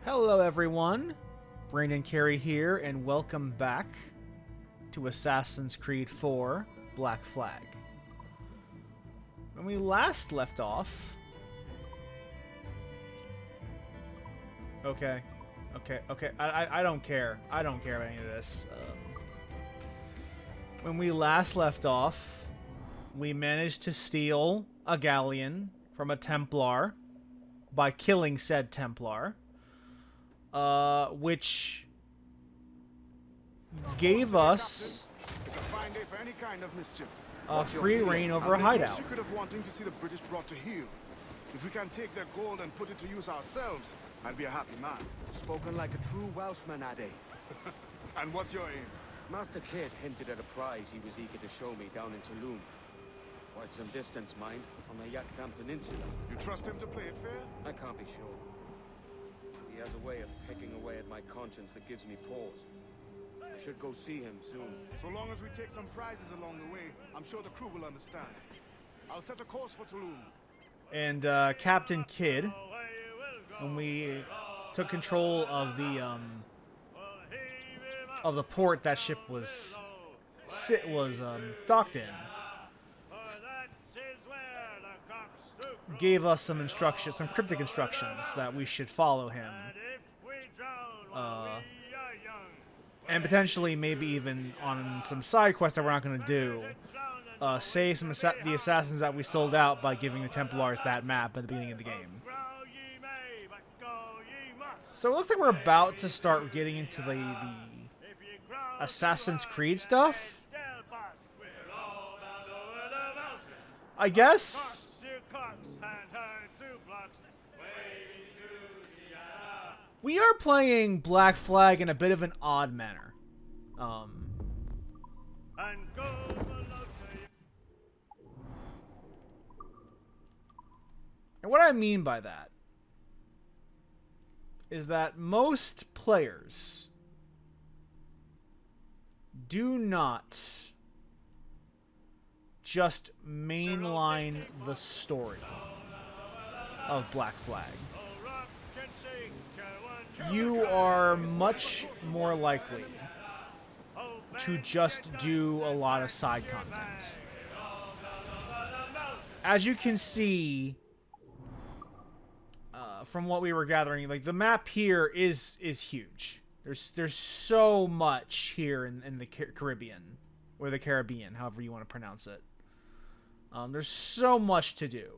Hello everyone, Brandon Carey here, and welcome back to Assassin's Creed 4 Black Flag. When we last left off... Okay, I don't care. I don't care about any of this. When we last left off, we managed to steal a galleon from a Templar by killing said Templar. Which gave us free reign over a hideout. Secret of wanting to see the British brought to heel. If we can take their gold and put it to use ourselves, I'd be a happy man. Spoken like a true Welshman, Ade. And what's your aim? Master Kidd hinted at a prize he was eager to show me down in Tulum. Quite some distance, mind, on the Yaktan Peninsula. You trust him to play it fair? I can't be sure. He has a way of pecking away at my conscience that gives me pause. I should go see him soon. So long as we take some prizes along the way, I'm sure the crew will understand. I'll set a course for Tulum. And Captain Kidd, when we took control of the port that ship was docked in, gave us some instructions, some cryptic instructions that we should follow him, and potentially maybe even on some side quests that we're not going to do, save some the assassins that we sold out by giving the Templars that map at the beginning of the game. So it looks like we're about to start getting into the Assassin's Creed stuff, I guess. We are playing Black Flag in a bit of an odd manner. And what I mean by that is that most players do not just mainline the story of Black Flag. You are much more likely to just do a lot of side content. As you can see from what we were gathering, like the map here is huge. There's so much here in the Caribbean, or the Caribbean, however you want to pronounce it. There's so much to do.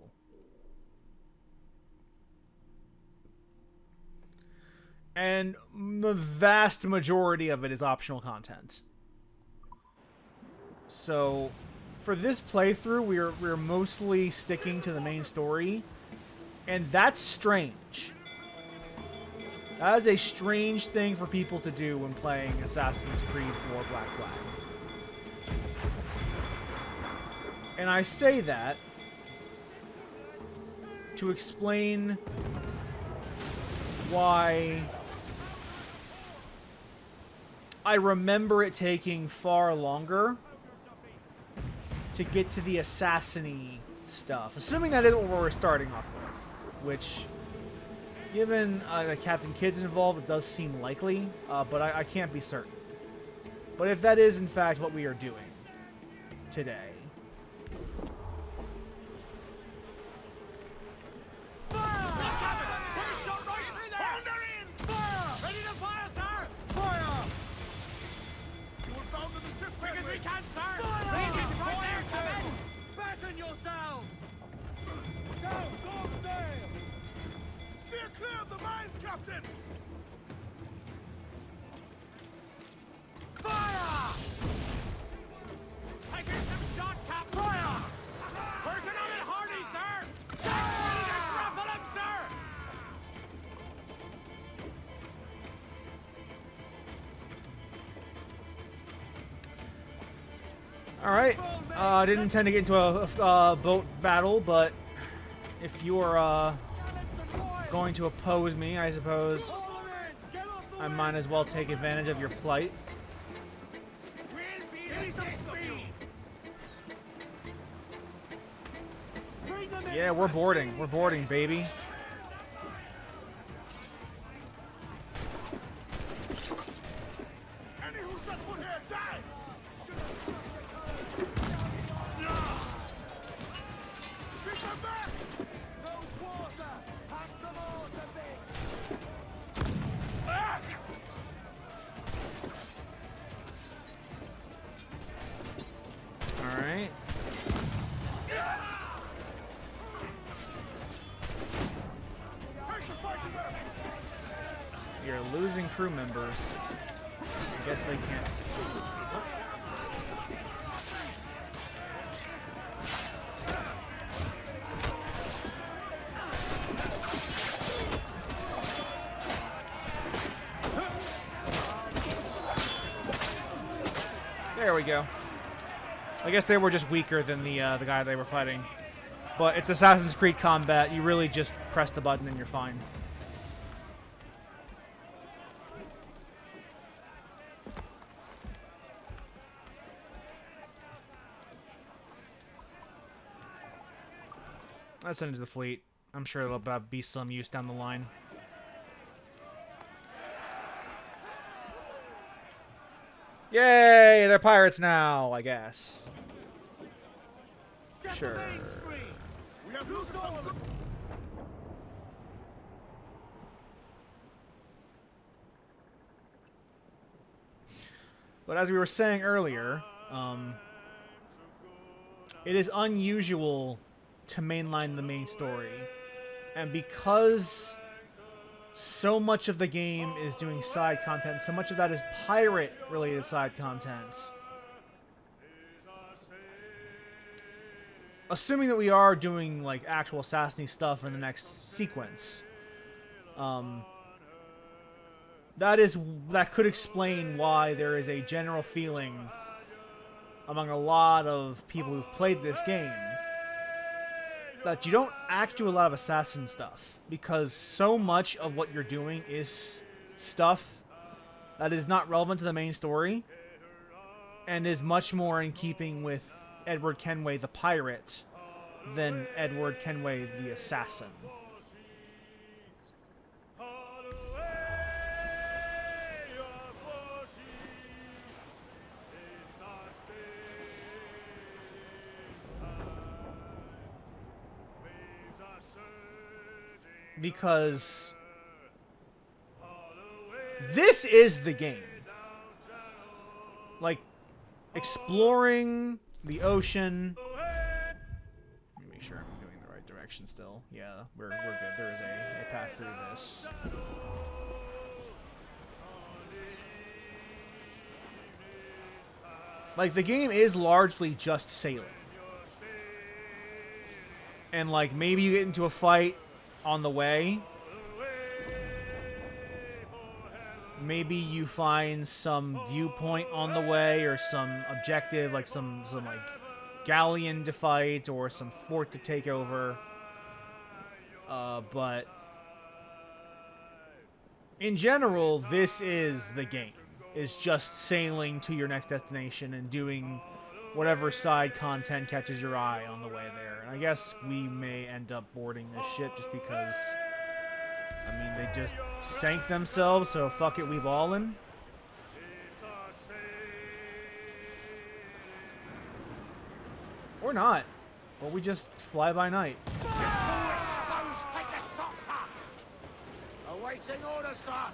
And the vast majority of it is optional content. So, for this playthrough, we're mostly sticking to the main story, and that's strange. That is a strange thing for people to do when playing Assassin's Creed 4 Black Flag. And I say that to explain why I remember it taking far longer to get to the assassin-y stuff. Assuming that is what we're starting off with. Which, given that Captain Kidd's involved, it does seem likely. But I can't be certain. But if that is, in fact, what we are doing today... Alright, I didn't intend to get into a boat battle, but if you're going to oppose me, I suppose I might as well take advantage of your plight. Yeah, we're boarding. We're boarding, baby. You're losing crew members. I guess they can't. There we go. I guess they were just weaker than the guy they were fighting. But it's Assassin's Creed combat. You really just press the button and you're fine. Let's send it to the fleet. I'm sure it'll be some use down the line. Yay! They're pirates now, I guess. Sure. We have lost some. But as we were saying earlier, it is unusual to mainline the main story. And because so much of the game is doing side content, so much of that is pirate-related side content. Assuming that we are doing, like, actual Assassin-y stuff in the next sequence, that could explain why there is a general feeling among a lot of people who've played this game that you don't act do a lot of assassin stuff, because so much of what you're doing is stuff that is not relevant to the main story and is much more in keeping with Edward Kenway the pirate than Edward Kenway the assassin. Because this is the game. Like, exploring the ocean. Let me make sure I'm going the right direction still. Yeah, we're good. There is a path through this. Like, the game is largely just sailing. And, like, maybe you get into a fight on the way. Maybe you find some viewpoint on the way, or some objective, like some like galleon to fight, or some fort to take over. But in general, this is the game. Is just sailing to your next destination and doing whatever side content catches your eye on the way there. And I guess we may end up boarding this shit just because, I mean, they just sank themselves, so fuck it, we've all in. Or not. Or we just fly by night. Awaiting orders, sir. I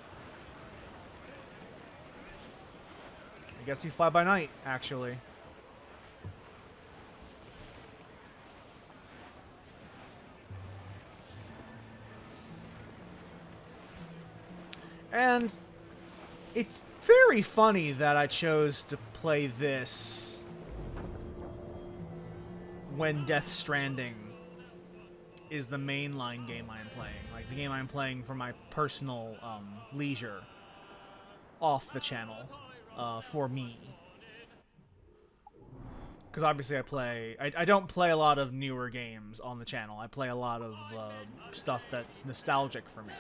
guess we fly by night, actually. And it's very funny that I chose to play this when Death Stranding is the mainline game I am playing. Like, the game I'm playing for my personal leisure off the channel for me. Because obviously I don't play a lot of newer games on the channel. I play a lot of stuff that's nostalgic for me.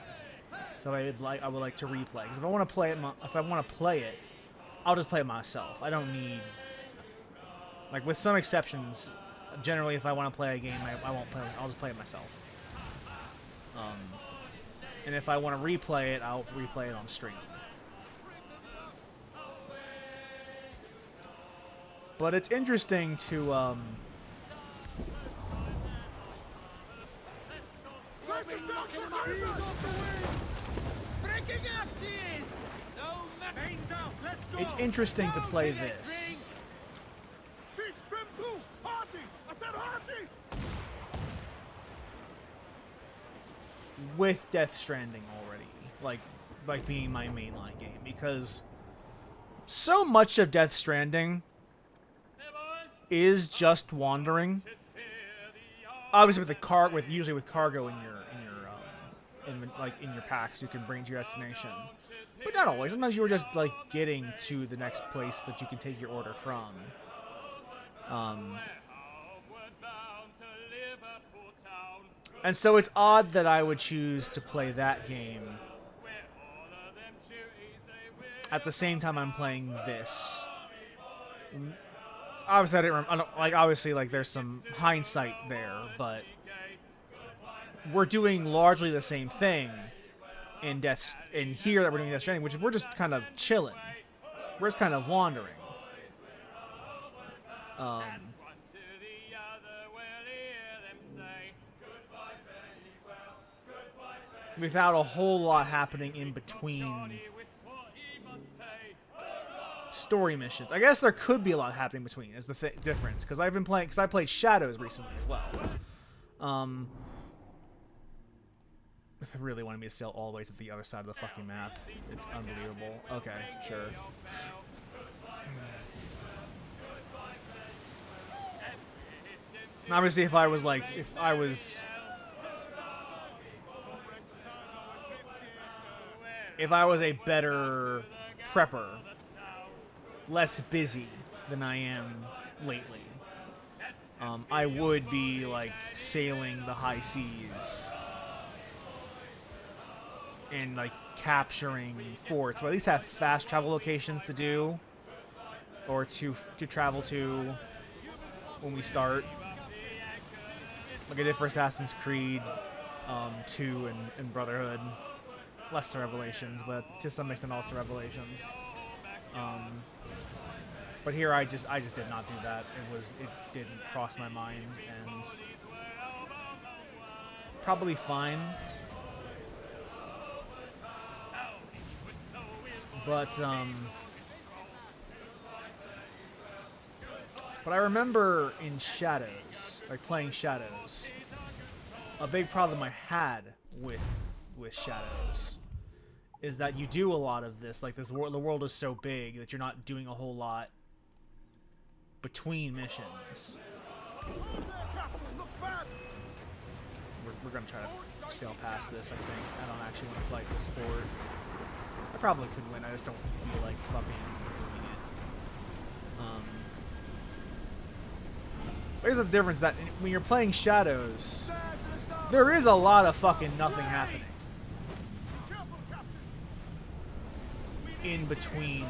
So I would like to replay. Because if I want to play it, I'll just play it myself. I don't need, like, with some exceptions, generally if I want to play a game, I won't play it. I'll just play it myself. And if I want to replay it, I'll replay it on stream. But it's interesting to it's interesting to play this with Death Stranding already. Like, like being my mainline game, because so much of Death Stranding is just wandering. Obviously, usually with cargo in your packs, you can bring to your destination. But not always. Sometimes you were just like getting to the next place that you can take your order from. And so it's odd that I would choose to play that game at the same time I'm playing this. Obviously, obviously, like, there's some hindsight there, but we're doing largely the same thing in here that we're doing Death Stranding, which we're just kind of chilling. We're just kind of wandering. Without a whole lot happening in between story missions. I guess there could be a lot happening between, is the difference, because I played Shadows recently as well. If they really wanted me to sail all the way to the other side of the fucking map, it's unbelievable. Okay, sure. Obviously, if I was a better prepper, less busy than I am lately, I would be like sailing the high seas and like capturing forts, or at least have fast travel locations to do, or to travel to when we start, like I did for Assassin's Creed 2 and Brotherhood. Less to Revelations, but to some extent also Revelations. But here I just did not do that. It didn't cross my mind, and probably fine. But I remember in Shadows, like playing Shadows, a big problem I had with Shadows is that you do a lot of this, like the world is so big that you're not doing a whole lot between missions. We're gonna try to sail past this, I think. I don't actually want to fight this fort. I probably could win, I just don't feel like fucking doing it. I guess that's the difference, that when you're playing Shadows, there is a lot of fucking nothing happening in between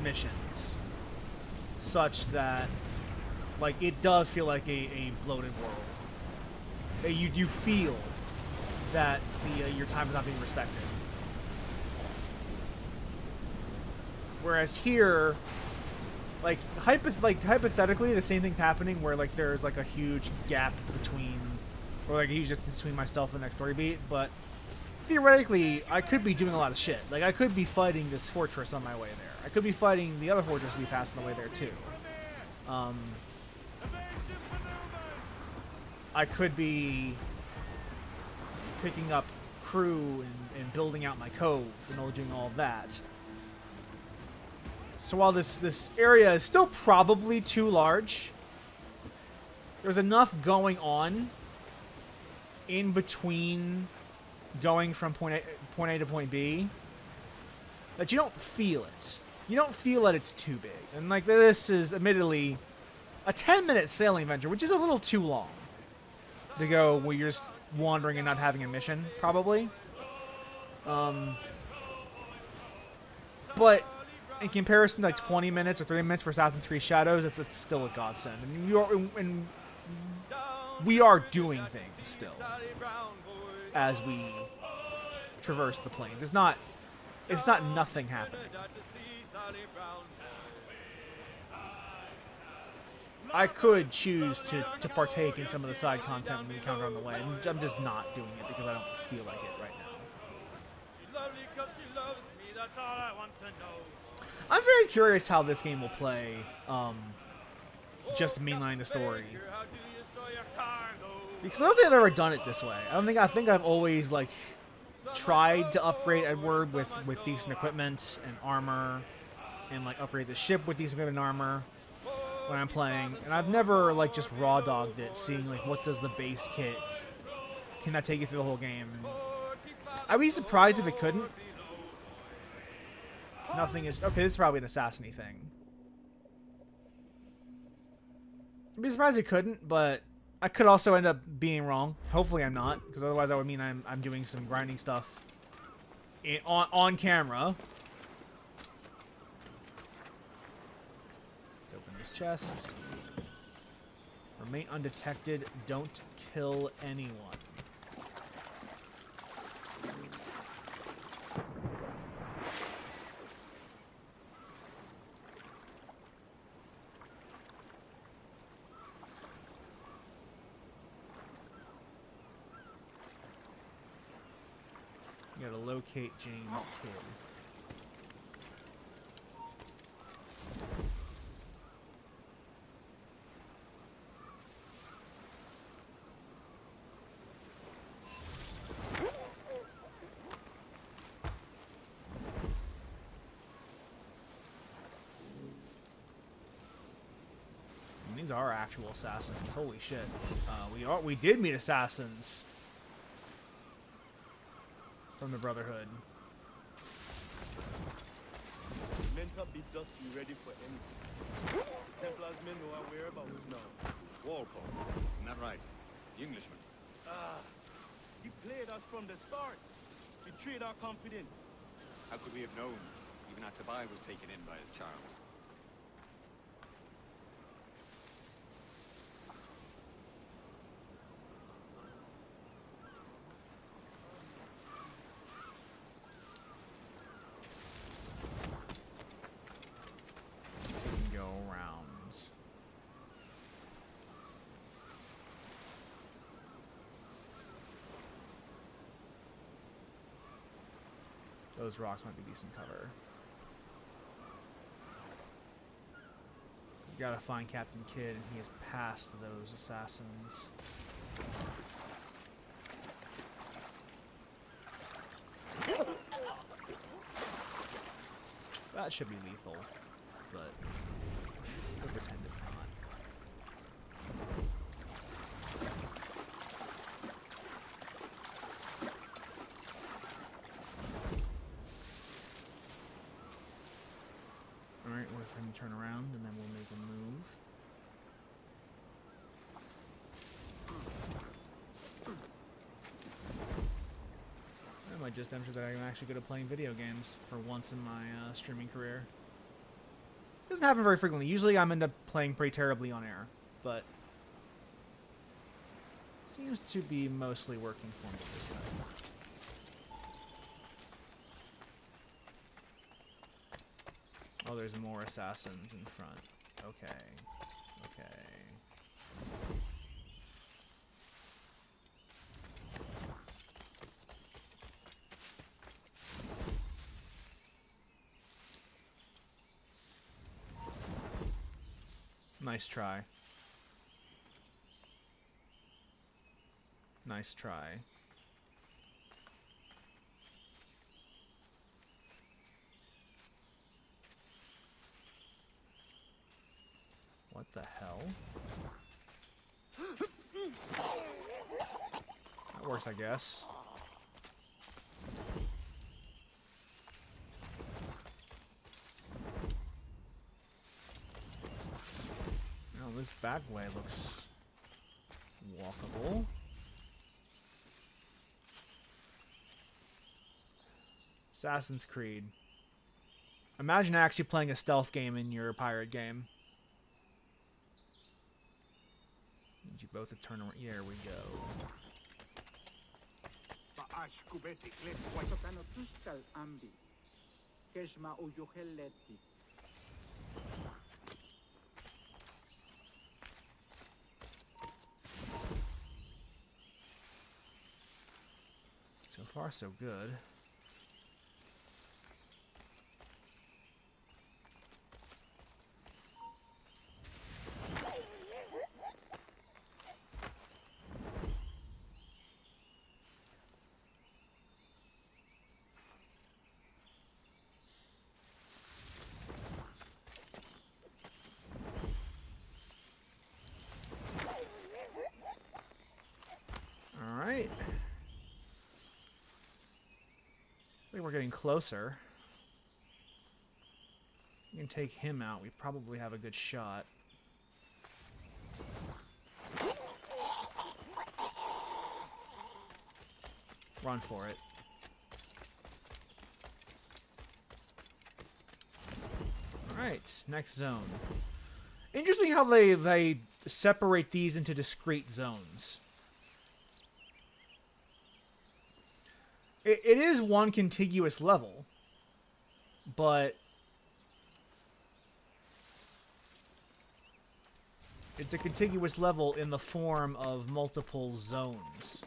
missions, such that like it does feel like a bloated world. You feel that your time is not being respected. Whereas here, like hypothetically, the same thing's happening where like there's like a huge gap between, or like a huge distance between myself and the next story beat, but theoretically, I could be doing a lot of shit. Like, I could be fighting this fortress on my way there. I could be fighting the other fortress we passed on the way there, too. I could be picking up crew and building out my cove and doing all of that. So while this area is still probably too large, there's enough going on in between going from point A to point B that you don't feel it. You don't feel that it's too big. And like this is admittedly a 10-minute sailing adventure, which is a little too long to go where you're just wandering and not having a mission, probably. But in comparison to like 20 minutes or 30 minutes for Assassin's Creed Shadows, it's still a godsend. And we are doing things still as we traverse the plains. It's not nothing happening. I could choose to partake in some of the side content we encounter on the way, and I'm just not doing it because I don't feel like it right now. I'm very curious how this game will play, just mainline the story. Because I don't think I've ever done it this way. I think I've always, like, tried to upgrade Edward with decent equipment and armor, and like upgrade the ship with decent equipment and armor when I'm playing, and I've never like just raw dogged it, seeing like what does the base kit, can that take you through the whole game? And I'd be surprised if it couldn't. Nothing is okay. This is probably an assassin-y thing. I'd be surprised if it couldn't, but I could also end up being wrong. Hopefully I'm not, because otherwise that would mean I'm doing some grinding stuff on camera. Let's open this chest. Remain undetected. Don't kill anyone. You gotta locate James Kidd. And these are actual assassins. Holy shit! We did meet assassins from the Brotherhood. Mentor be just be ready for anything. Templars may know our whereabouts now. Walpole, isn't that right? The Englishman. He played us from the start. Betrayed our confidence. How could we have known? Even our Tobias was taken in by his charms. Go around. Those rocks might be decent cover. You gotta find Captain Kidd, and he has passed those assassins. That should be lethal, but we'll pretend it's not. Alright, we're going to turn around and then we'll make a move. I might just demonstrate that I'm actually good at playing video games for once in my streaming career. Doesn't happen very frequently. Usually I'm end up playing pretty terribly on air, but seems to be mostly working for me this time. Oh, there's more assassins in front. Okay. Okay. Nice try. Nice try. What the hell? That works, I guess. Oh, this back way looks walkable. Assassin's Creed. Imagine actually playing a stealth game in your pirate game. Need you both to turn around. Here we go. So far, so good. think we're getting closer. We can take him out. We probably have a good shot. Run for it. Alright, next zone. Interesting how they separate these into discrete zones. It is one contiguous level, but it's a contiguous level in the form of multiple zones.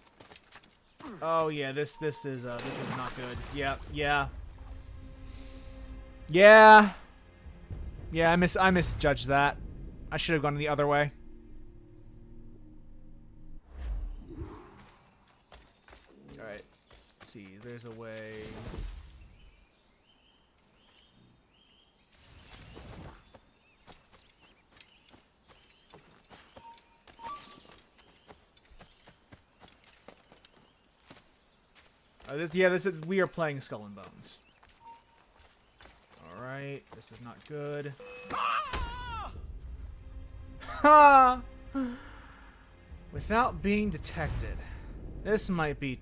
Oh yeah, this is not good. Yeah. I misjudged that. I should have gone the other way. All right. Let's see. There's a way. We are playing Skull and Bones. Alright, this is not good. Ha! Without being detected. This might be...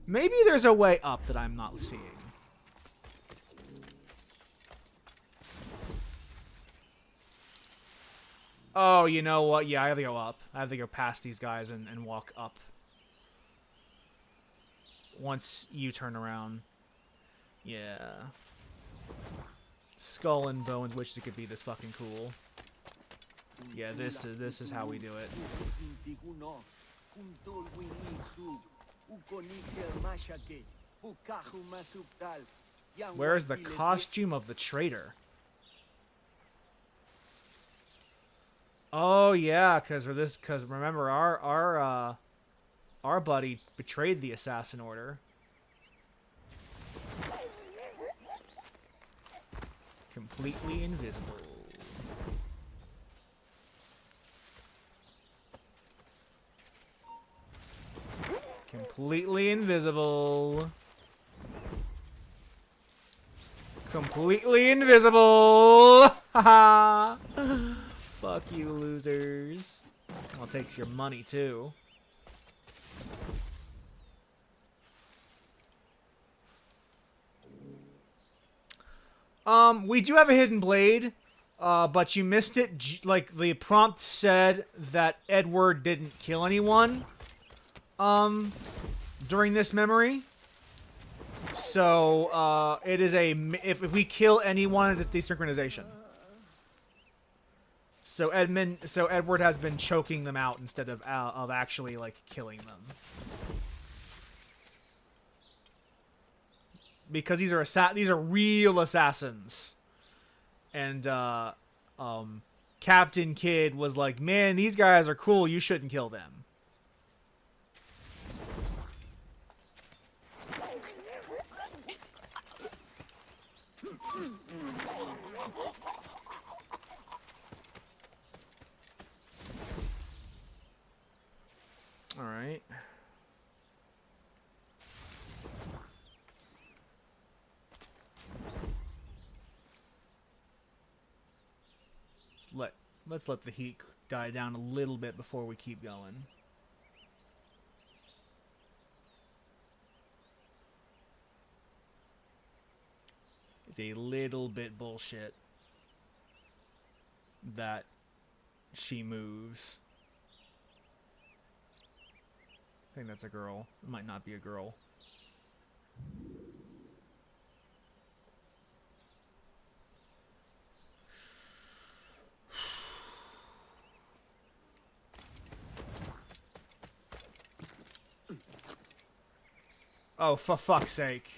Maybe there's a way up that I'm not seeing. Oh, you know what? Yeah, I have to go up. I have to go past these guys and walk up. Once you turn around. Yeah. Skull and Bones wishes it could be this fucking cool. Yeah, this is how we do it. Where's the costume of the traitor? Oh yeah, because remember our buddy betrayed the Assassin Order. Completely invisible. Completely invisible. Completely invisible. Haha. Fuck you, losers. Well, it takes your money too. We do have a hidden blade, but you missed it. Like, the prompt said that Edward didn't kill anyone, during this memory. So, it is if we kill anyone, it's desynchronization. So Edward has been choking them out instead of actually, like, killing them. Because these are real assassins. And Captain Kidd was like, "Man, these guys are cool. You shouldn't kill them." All right. Let's let the heat die down a little bit before we keep going. It's a little bit bullshit that she moves. I think that's a girl. It might not be a girl. Oh, for fuck's sake.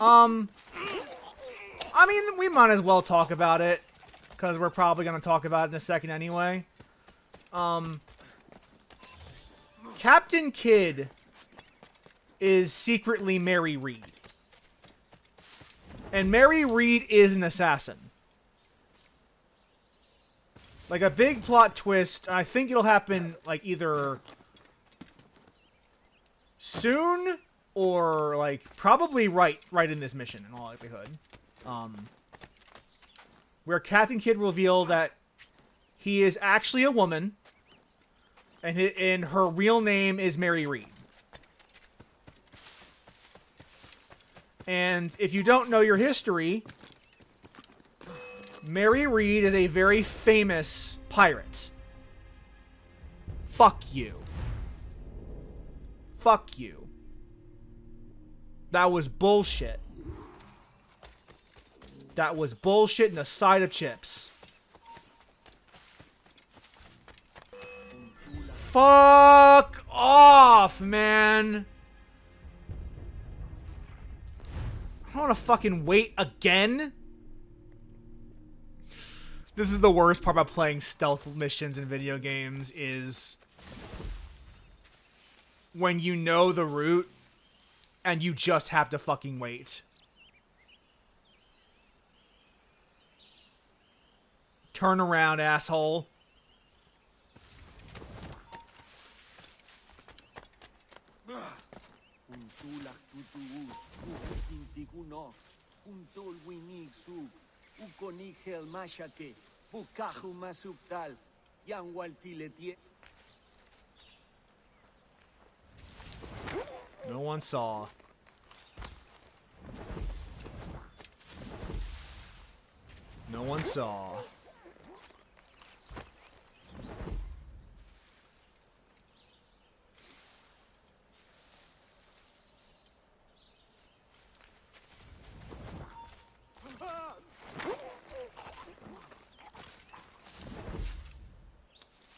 I mean, we might as well talk about it, because we're probably going to talk about it in a second anyway. Captain Kidd is secretly Mary Reed. And Mary Reed is an assassin. Like, a big plot twist. I think it'll happen, like, either soon, or like probably right in this mission in all likelihood. Where Captain Kidd will reveal that he is actually a woman, and her real name is Mary Reed. And if you don't know your history, Mary Reed is a very famous pirate. Fuck you. Fuck you. That was bullshit. That was bullshit and a side of chips. Fuck off, man. I don't want to fucking wait again. This is the worst part about playing stealth missions in video games, is when you know the route and you just have to fucking wait. Turn around, asshole. No one saw. No one saw.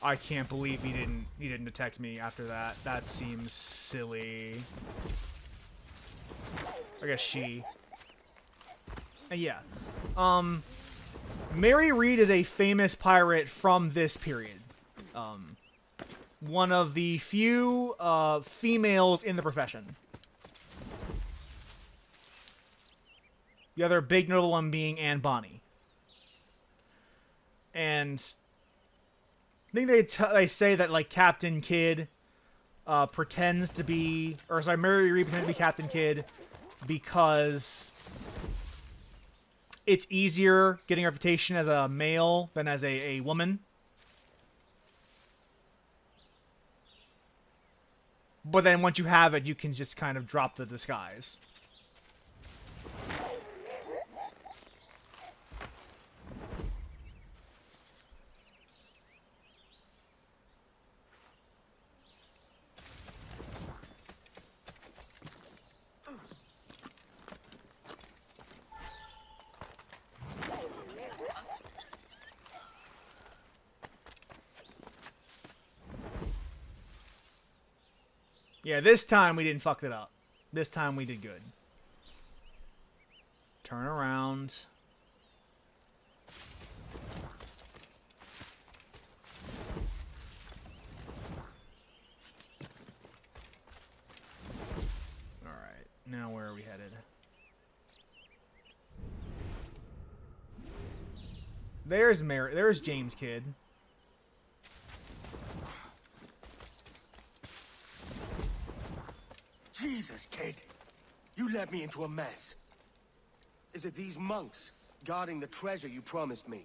I can't believe he didn't detect me after that. That seems silly. I guess she. Yeah. Mary Reed is a famous pirate from this period. One of the few females in the profession. The other big notable one being Anne Bonny. And I think they say that, like, Captain Kidd pretends to be... Or, sorry, Mary Reed pretends to be Captain Kidd because it's easier getting a reputation as a male than as a woman. But then once you have it, you can just kind of drop the disguise. Yeah, this time we didn't fuck it up. This time we did good. Turn around. Alright, now where are we headed? There's James Kidd. Jesus, Kid. You led me into a mess. Is it these monks guarding the treasure you promised me?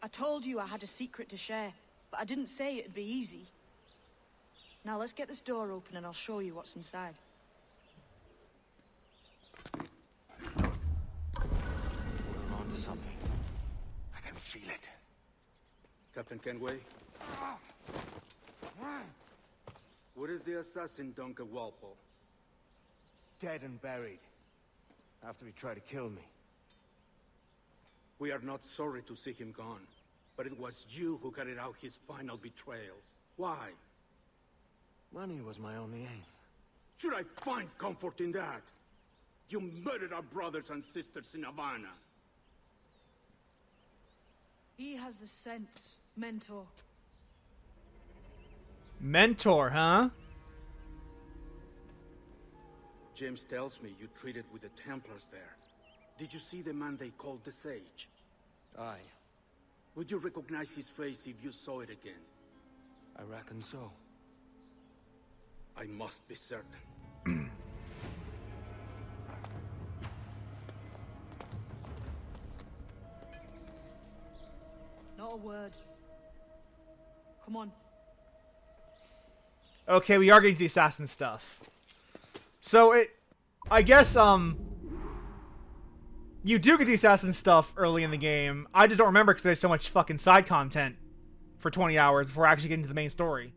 I told you I had a secret to share, but I didn't say it'd be easy. Now let's get this door open and I'll show you what's inside. We're on to something. I can feel it. Captain Kenway? Where is the assassin, Duncan Walpole? Dead and buried. After he tried to kill me. We are not sorry to see him gone, but it was you who carried out his final betrayal. Why? Money was my only aim. Should I find comfort in that? You murdered our brothers and sisters in Havana. He has the sense, Mentor. Mentor, huh? James tells me you treated with the Templars there. Did you see the man they called the Sage? Aye. Would you recognize his face if you saw it again? I reckon so. I must be certain. Not a word. Come on. Okay, we are getting to the assassin stuff. So I guess, you do get the assassin stuff early in the game. I just don't remember because there's so much fucking side content for 20 hours before actually getting to the main story.